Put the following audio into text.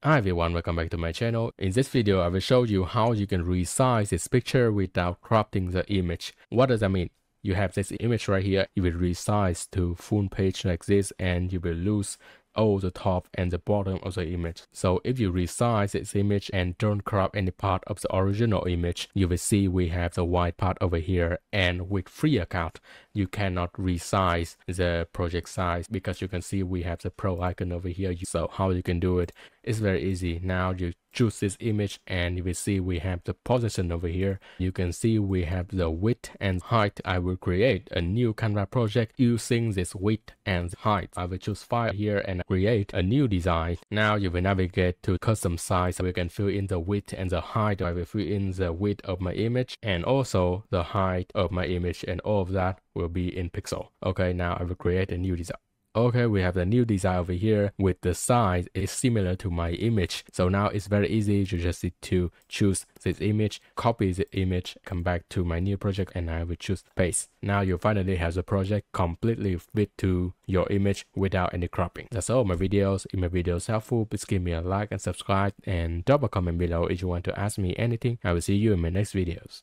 Hi everyone, welcome back to my channel. In this video, I will show you how you can resize this picture without cropping the image. What does that mean? You have this image right here, you will resize to full page like this and you will lose all the top and the bottom of the image. So if you resize this image and don't crop any part of the original image, you will see we have the white part over here, and with free account, you cannot resize the project size because you can see we have the pro icon over here. So how you can do it is very easy. Now you choose this image and you will see we have the position over here. You can see we have the width and height. I will create a new Canva project using this width and height. I will choose file here and create a new design. Now you will navigate to custom size. We can fill in the width and the height. I will fill in the width of my image and also the height of my image, and all of that will be in pixel. Okay, now I will create a new design. Okay, we have the new design over here with the size is similar to my image. So now it's very easy. You just need to choose this image, copy the image, come back to my new project, and I will choose paste. Now you finally have the project completely fit to your image without any cropping. That's all my videos. If my video is helpful, please give me a like and subscribe, and drop a comment below if you want to ask me anything. I will see you in my next videos.